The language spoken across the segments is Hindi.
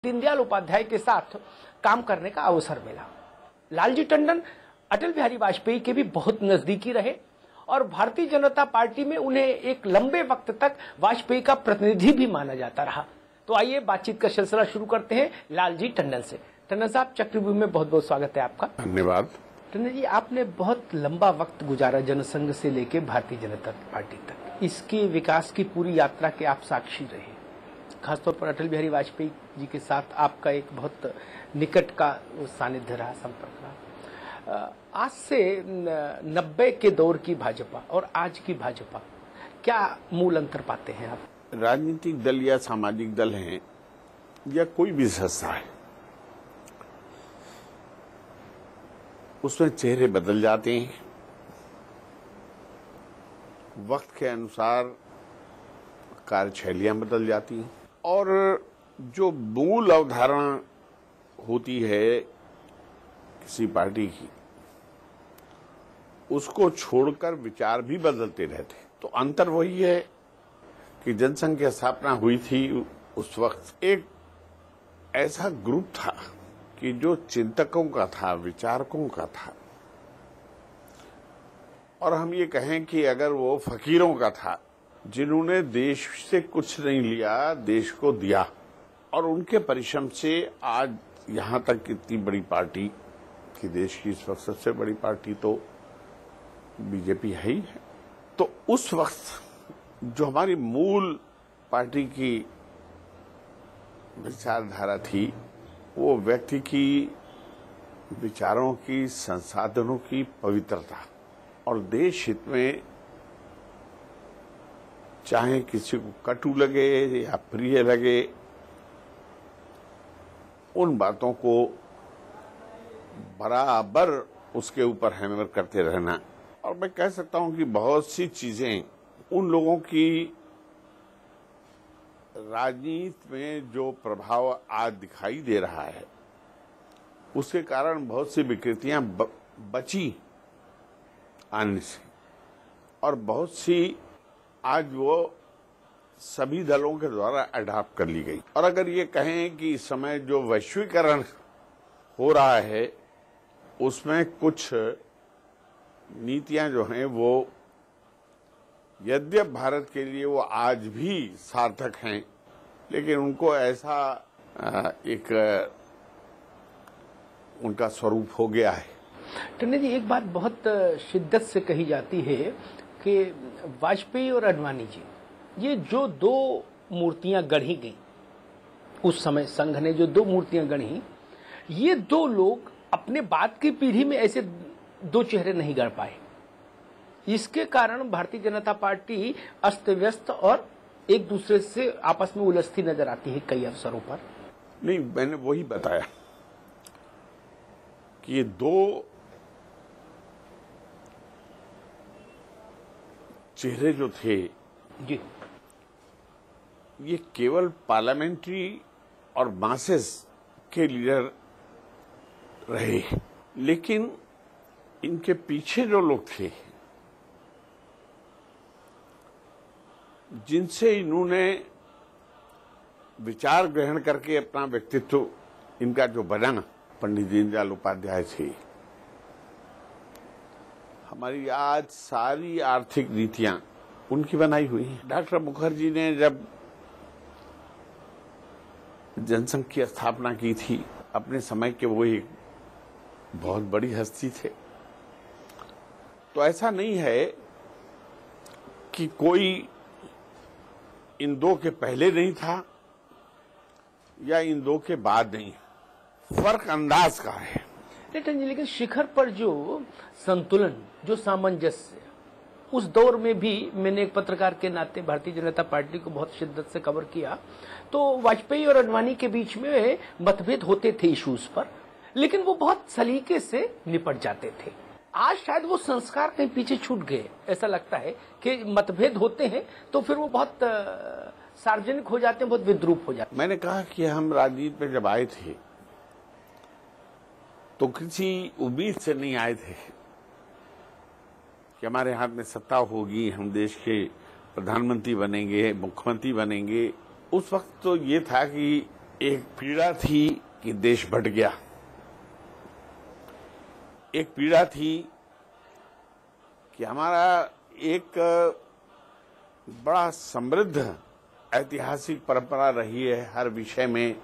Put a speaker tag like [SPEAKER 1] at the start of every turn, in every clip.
[SPEAKER 1] दीनदयाल उपाध्याय के साथ काम करने का अवसर मिला। लालजी टंडन अटल बिहारी वाजपेयी के भी बहुत नजदीकी रहे और भारतीय जनता पार्टी में उन्हें एक लंबे वक्त तक वाजपेयी का प्रतिनिधि भी माना जाता रहा। तो आइए बातचीत का सिलसिला शुरू करते हैं लालजी टंडन से। टंडन साहब, चक्रव्यूह में बहुत बहुत स्वागत है आपका।
[SPEAKER 2] धन्यवाद।
[SPEAKER 1] टंडन जी, आपने बहुत लंबा वक्त गुजारा जनसंघ से लेकर भारतीय जनता पार्टी तक। इसके विकास की पूरी यात्रा के आप साक्षी रहे। खासतौर पर अटल बिहारी वाजपेयी जी के साथ आपका एक बहुत निकट का सानिध्य रहा, संपर्क रहा। आज से 90 के दौर की भाजपा और आज की भाजपा, क्या मूल अंतर पाते हैं आप?
[SPEAKER 2] राजनीतिक दल या सामाजिक दल हैं या कोई भी संस्था है, उसमें चेहरे बदल जाते हैं, वक्त के अनुसार कार्यशैलियां बदल जाती हैं और जो मूल अवधारणा होती है किसी पार्टी की, उसको छोड़कर विचार भी बदलते रहते। तो अंतर वही है कि जनसंघ की स्थापना हुई थी, उस वक्त एक ऐसा ग्रुप था कि जो चिंतकों का था, विचारकों का था, और हम ये कहें कि अगर वो फकीरों का था, जिन्होंने देश से कुछ नहीं लिया, देश को दिया, और उनके परिश्रम से आज यहां तक इतनी बड़ी पार्टी कि देश की इस वक्त सबसे बड़ी पार्टी तो बीजेपी है ही है। तो उस वक्त जो हमारी मूल पार्टी की विचारधारा थी, वो व्यक्ति की विचारों की, संसाधनों की पवित्रता और देश हित में, चाहे किसी को कटु लगे या प्रिय लगे, उन बातों को बराबर उसके ऊपर हैमर करते रहना। और मैं कह सकता हूं कि बहुत सी चीजें उन लोगों की राजनीति में जो प्रभाव आज दिखाई दे रहा है, उसके कारण बहुत सी विकृतियां बची आने से, और बहुत सी आज वो सभी दलों के द्वारा अडॉप्ट कर ली गई। और अगर ये कहें कि इस समय जो वैश्वीकरण हो रहा है, उसमें कुछ नीतियां जो हैं वो यद्यप भारत के लिए वो आज भी सार्थक हैं, लेकिन उनको ऐसा एक उनका स्वरूप हो गया है।
[SPEAKER 1] टंडन जी, एक बात बहुत शिद्दत से कही जाती है कि वाजपेयी और आडवाणी जी, ये जो दो मूर्तियां गढ़ी गई उस समय, संघ ने जो दो मूर्तियां गढ़ी, ये दो लोग अपने बाद की पीढ़ी में ऐसे दो चेहरे नहीं गढ़ पाए। इसके कारण भारतीय जनता पार्टी अस्त व्यस्त और एक दूसरे से आपस में उलझती नजर आती है कई अवसरों पर।
[SPEAKER 2] नहीं, मैंने वही बताया कि ये दो चेहरे जो थे
[SPEAKER 1] जी,
[SPEAKER 2] ये केवल पार्लियामेंट्री और मासेस के लीडर रहे, लेकिन इनके पीछे जो लोग थे, जिनसे इन्होंने विचार ग्रहण करके अपना व्यक्तित्व इनका जो बना, पंडित दीनदयाल उपाध्याय थे। हमारी आज सारी आर्थिक नीतियां उनकी बनाई हुई है। डॉक्टर मुखर्जी ने जब जनसंघ की स्थापना की थी, अपने समय के वो एक बहुत बड़ी हस्ती थे। तो ऐसा नहीं है कि कोई इन दो के पहले नहीं था या इन दो के बाद नहीं, फर्क अंदाज का है।
[SPEAKER 1] लेकिन शिखर पर जो संतुलन, जो सामंजस्य, उस दौर में भी मैंने एक पत्रकार के नाते भारतीय जनता पार्टी को बहुत शिद्दत से कवर किया, तो वाजपेयी और आडवाणी के बीच में मतभेद होते थे इश्यूज पर, लेकिन वो बहुत सलीके से निपट जाते थे। आज शायद वो संस्कार कहीं पीछे छूट गए। ऐसा लगता है कि मतभेद होते हैं तो फिर वो बहुत सार्वजनिक हो जाते हैं, बहुत विद्रूप हो जाते हैं।
[SPEAKER 2] मैंने कहा कि हम राजनीति में जब आए थे तो किसी उम्मीद से नहीं आए थे कि हमारे हाथ में सत्ता होगी, हम देश के प्रधानमंत्री बनेंगे, मुख्यमंत्री बनेंगे। उस वक्त तो ये था कि एक पीड़ा थी कि देश बट गया, एक पीड़ा थी कि हमारा एक बड़ा समृद्ध ऐतिहासिक परंपरा रही है, हर विषय में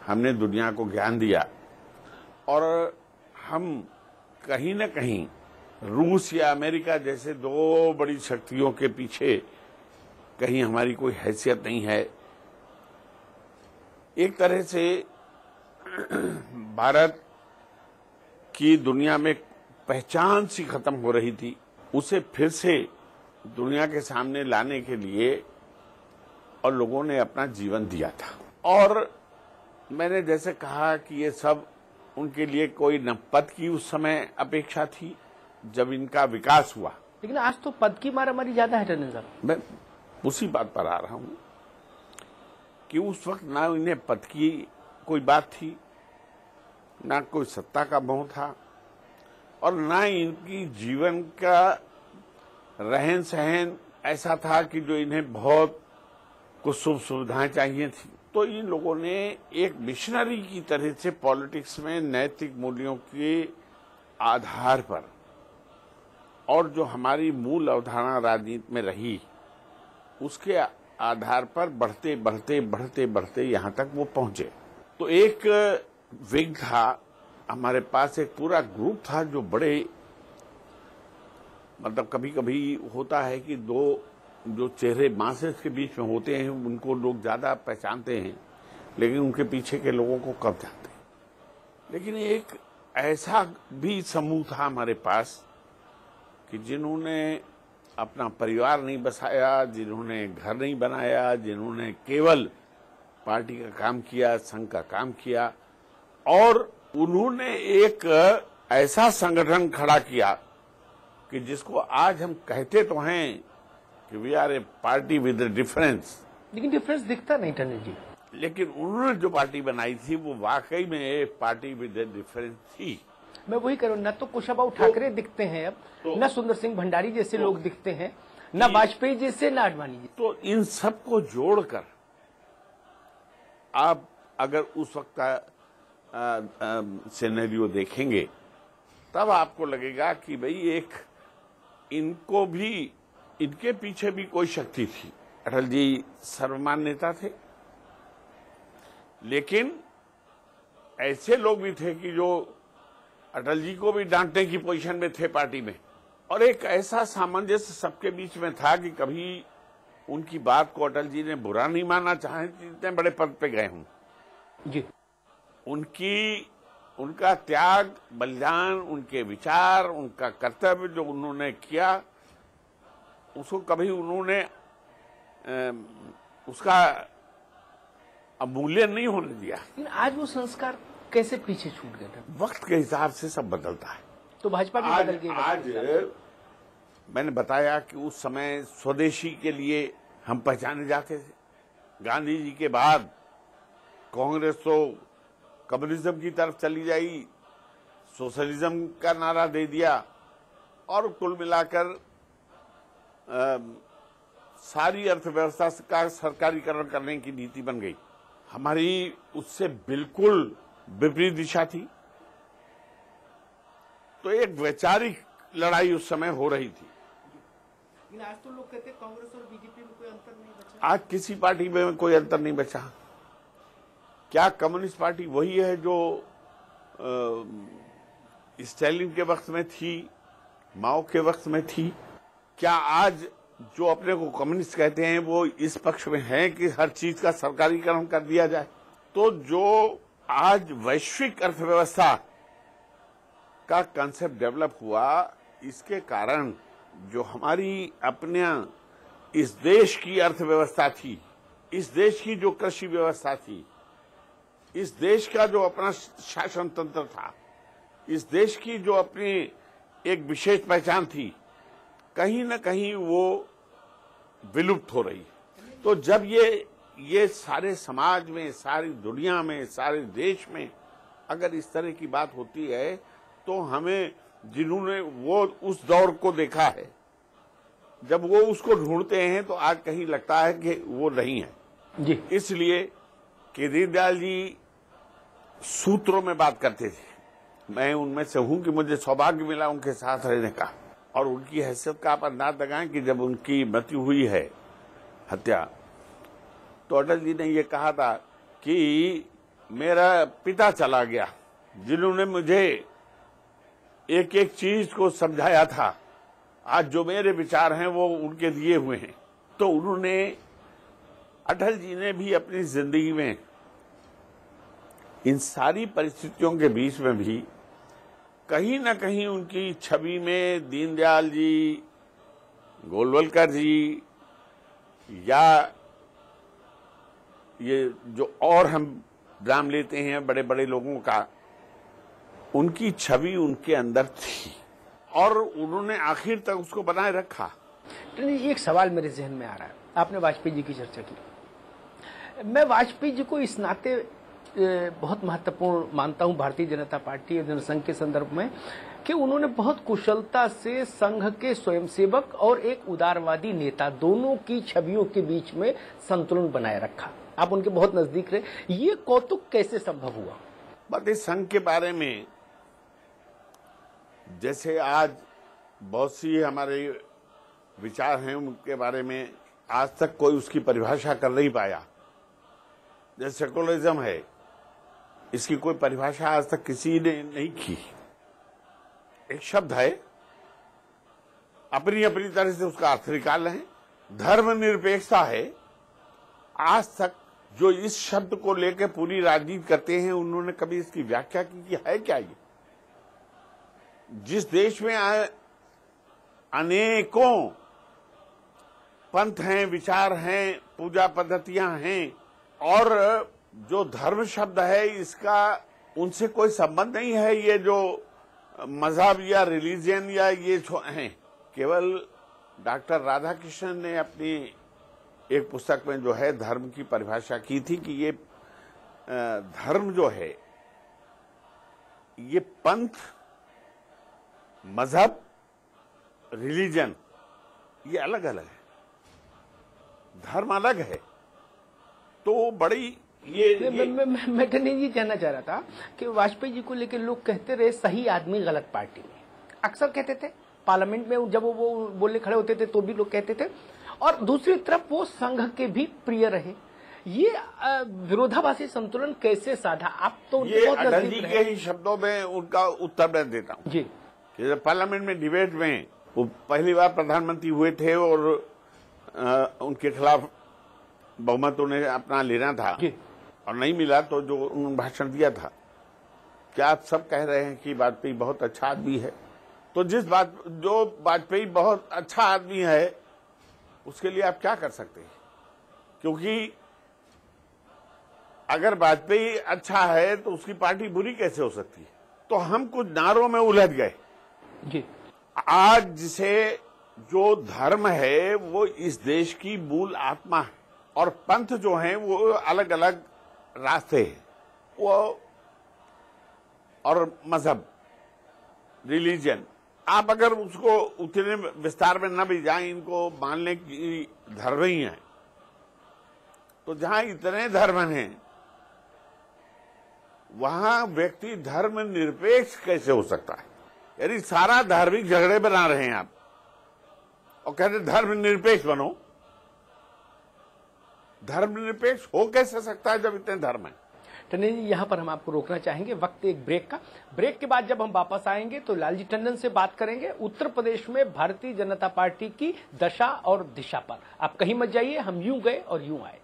[SPEAKER 2] हमने दुनिया को ज्ञान दिया और हम कहीं न कहीं रूस या अमेरिका जैसे दो बड़ी शक्तियों के पीछे कहीं हमारी कोई हैसियत नहीं है। एक तरह से भारत की दुनिया में पहचान सी खत्म हो रही थी, उसे फिर से दुनिया के सामने लाने के लिए और लोगों ने अपना जीवन दिया था। और मैंने जैसे कहा कि ये सब उनके लिए कोई न पद की उस समय अपेक्षा थी जब इनका विकास हुआ,
[SPEAKER 1] लेकिन आज तो पद की मारामारी ज्यादा है टंडन साहब।
[SPEAKER 2] मैं उसी बात पर आ रहा हूं कि उस वक्त ना इन्हें पद की कोई बात थी, ना कोई सत्ता का मोह था और ना इनकी जीवन का रहन सहन ऐसा था कि जो इन्हें बहुत कुछ सुख सुविधाएं चाहिए थी। तो इन लोगों ने एक मिशनरी की तरह से पॉलिटिक्स में नैतिक मूल्यों के आधार पर और जो हमारी मूल अवधारणा राजनीति में रही उसके आधार पर बढ़ते बढ़ते बढ़ते बढ़ते यहां तक वो पहुंचे। तो एक विंग था हमारे पास, एक पूरा ग्रुप था जो बड़े मतलब कभी कभी होता है कि दो जो चेहरे मासेस के बीच में होते हैं उनको लोग ज्यादा पहचानते हैं लेकिन उनके पीछे के लोगों को कम जानते हैं। लेकिन एक ऐसा भी समूह था हमारे पास कि जिन्होंने अपना परिवार नहीं बसाया, जिन्होंने घर नहीं बनाया, जिन्होंने केवल पार्टी का काम किया, संघ का काम किया और उन्होंने एक ऐसा संगठन खड़ा किया कि जिसको आज हम कहते तो हैं कि we are a party with difference,
[SPEAKER 1] लेकिन डिफरेंस दिखता नहीं टंडन जी।
[SPEAKER 2] लेकिन उन्होंने जो पार्टी बनाई थी वो वाकई में एक पार्टी विद डिफरेंस थी।
[SPEAKER 1] मैं वही करूं, न तो कुशाभाऊ ठाकरे दिखते हैं अब, न सुंदर सिंह भंडारी जैसे लोग दिखते हैं, न वाजपेयी जैसे, न आडवाणी जी।
[SPEAKER 2] तो इन सबको जोड़कर आप अगर उस वक्त का सिनेरियो देखेंगे तब आपको लगेगा कि भाई एक इनको भी, इनके पीछे भी कोई शक्ति थी। अटल जी सर्वमान्य नेता थे, लेकिन ऐसे लोग भी थे कि जो अटल जी को भी डांटने की पोजीशन में थे पार्टी में और एक ऐसा सामंजस्य सबके बीच में था कि कभी उनकी बात को अटल जी ने बुरा नहीं माना, चाहे इतने बड़े पद पे गए हों
[SPEAKER 1] जी।
[SPEAKER 2] उनका त्याग, बलिदान, उनके विचार, उनका कर्तव्य जो उन्होंने किया उसको कभी उन्होंने उसका अमूल्य नहीं होने दिया।
[SPEAKER 1] लेकिन आज वो संस्कार कैसे पीछे छूट गए थे?
[SPEAKER 2] वक्त के हिसाब से सब बदलता है।
[SPEAKER 1] तो भाजपा भी बदल गई।
[SPEAKER 2] आज मैंने बताया कि उस समय स्वदेशी के लिए हम पहचाने जाते थे। गांधी जी के बाद कांग्रेस तो कम्युनिज्म की तरफ चली जाई, सोशलिज्म का नारा दे दिया और कुल मिलाकर सारी अर्थव्यवस्था का सरकारीकरण करने की नीति बन गई। हमारी उससे बिल्कुल विपरीत दिशा थी। तो एक वैचारिक लड़ाई उस समय हो रही थी।
[SPEAKER 1] लेकिन आज तो लोग कहते हैं कांग्रेस और बीजेपी में कोई अंतर नहीं बचा।
[SPEAKER 2] आज किसी पार्टी में कोई अंतर नहीं बचा। क्या कम्युनिस्ट पार्टी वही है जो स्टालिन के वक्त में थी, माओ के वक्त में थी? क्या आज जो अपने को कम्युनिस्ट कहते हैं वो इस पक्ष में है कि हर चीज का सरकारीकरण कर दिया जाए? तो जो आज वैश्विक अर्थव्यवस्था का कंसेप्ट डेवलप हुआ, इसके कारण जो हमारी अपने इस देश की अर्थव्यवस्था थी, इस देश की जो कृषि व्यवस्था थी, इस देश का जो अपना शासन तंत्र था, इस देश की जो अपनी एक विशेष पहचान थी, कहीं न कहीं वो विलुप्त हो रही। तो जब ये सारे समाज में, सारी दुनिया में, सारे देश में अगर इस तरह की बात होती है तो हमें, जिन्होंने वो उस दौर को देखा है, जब वो उसको ढूंढते हैं तो आज कहीं लगता है कि वो नहीं है जी। इसलिए कि दीनदयाल जी सूत्रों में बात करते थे। मैं उनमें से हूं कि मुझे सौभाग्य मिला उनके साथ रहने का, और उनकी हैसियत का आप अंदाज लगाएं कि जब उनकी मृत्यु हुई है, हत्या, तो अटल जी ने ये कहा था कि मेरा पिता चला गया जिन्होंने मुझे एक एक चीज को समझाया था, आज जो मेरे विचार हैं वो उनके दिए हुए हैं। तो उन्होंने, अटल जी ने भी अपनी जिंदगी में इन सारी परिस्थितियों के बीच में भी कहीं न कहीं उनकी छवि में दीनदयाल जी, गोलवलकर जी, या ये जो और हम नाम लेते हैं बड़े बड़े लोगों का, उनकी छवि उनके अंदर थी और उन्होंने आखिर तक उसको बनाए रखा।
[SPEAKER 1] एक सवाल मेरे जहन में आ रहा है, आपने वाजपेयी जी की चर्चा की। मैं वाजपेयी जी को इस नाते बहुत महत्वपूर्ण मानता हूं भारतीय जनता पार्टी और जनसंघ के संदर्भ में कि उन्होंने बहुत कुशलता से संघ के स्वयंसेवक और एक उदारवादी नेता दोनों की छवियों के बीच में संतुलन बनाए रखा। आप उनके बहुत नजदीक रहे, ये कौतुक कैसे संभव हुआ?
[SPEAKER 2] बात इस संघ के बारे में, जैसे आज बहुत सी हमारे विचार हैं उनके बारे में आज तक कोई उसकी परिभाषा कर नहीं पाया। जैसे सेकुलरिज्म है, इसकी कोई परिभाषा आज तक किसी ने नहीं की। एक शब्द है, अपनी अपनी तरह से उसका अर्थ निकाल रहे हैं। धर्मनिरपेक्षता है, आज तक जो इस शब्द को लेकर पूरी राजनीति करते हैं उन्होंने कभी इसकी व्याख्या की कि है क्या ये? जिस देश में अनेकों पंथ हैं, विचार हैं, पूजा पद्धतियां हैं, और जो धर्म शब्द है इसका उनसे कोई संबंध नहीं है। ये जो मजहब या रिलीजन या ये हैं, केवल डॉक्टर राधाकृष्णन ने अपनी एक पुस्तक में जो है धर्म की परिभाषा की थी कि ये धर्म जो है ये पंथ, मजहब, रिलीजन ये अलग अलग है, धर्म अलग है। तो बड़ी ये
[SPEAKER 1] मैं टंडन जी कहना चाह रहा था कि वाजपेयी जी को लेकर लोग कहते रहे सही आदमी गलत पार्टी में, अक्सर कहते थे। पार्लियामेंट में जब वो बोलने खड़े होते थे तो भी लोग कहते थे, और दूसरी तरफ वो संघ के भी प्रिय रहे। ये विरोधाभासी संतुलन कैसे साधा? आप तो
[SPEAKER 2] ये अटल जी के ही शब्दों में उनका उत्तर मैं देता हूँ
[SPEAKER 1] जी।
[SPEAKER 2] कि पार्लियामेंट में डिबेट में वो पहली बार प्रधानमंत्री हुए थे और उनके खिलाफ बहुमत उन्हें अपना लेना था और नहीं मिला, तो जो उन्होंने भाषण दिया था, क्या आप सब कह रहे हैं कि वाजपेयी बहुत अच्छा आदमी है? तो जो वाजपेयी बहुत अच्छा आदमी है उसके लिए आप क्या कर सकते हैं? क्योंकि अगर वाजपेयी अच्छा है तो उसकी पार्टी बुरी कैसे हो सकती है? तो हम कुछ नारों में उलझ गए
[SPEAKER 1] जी।
[SPEAKER 2] आज जिसे जो धर्म है वो इस देश की मूल आत्मा है, और पंथ जो हैं वो अलग अलग रास्ते हैं, वो और मजहब, रिलीजन, आप अगर उसको उतने विस्तार में न भी जाएं, इनको मानने की धर्म ही है, तो जहां इतने धर्म हैं वहां व्यक्ति धर्म निरपेक्ष कैसे हो सकता है? यानी सारा धार्मिक झगड़े बना रहे हैं आप और कहते धर्म निरपेक्ष बनो। धर्म निरपेक्ष हो कैसे सकता है जब इतने धर्म है?
[SPEAKER 1] टंडन जी, यहाँ पर हम आपको रोकना चाहेंगे, वक्त एक ब्रेक का। ब्रेक के बाद जब हम वापस आएंगे तो लालजी टंडन से बात करेंगे उत्तर प्रदेश में भारतीय जनता पार्टी की दशा और दिशा पर। आप कहीं मत जाइए, हम यूं गए और यूं आए।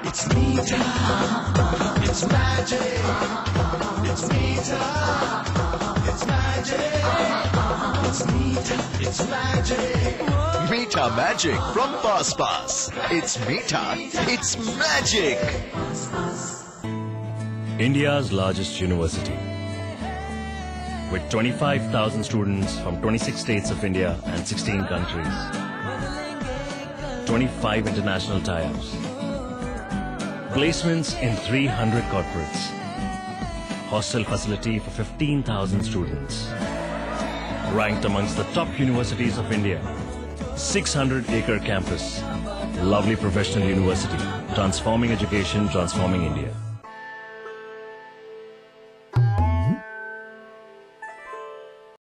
[SPEAKER 3] It's Meeta, it's magic, it's Meeta, it's magic, it's Meeta, it's magic.
[SPEAKER 4] Meeta Magic from Pass Pass. It's Meeta, it's magic.
[SPEAKER 5] India's largest university, with 25,000 students from 26 states of India and 16 countries, 25 international tie-ups, placements in 300 corporates, hostel facility for 15,000 students. Ranked amongst the top universities of India. 600-acre campus. Lovely professional university. Transforming education, transforming India.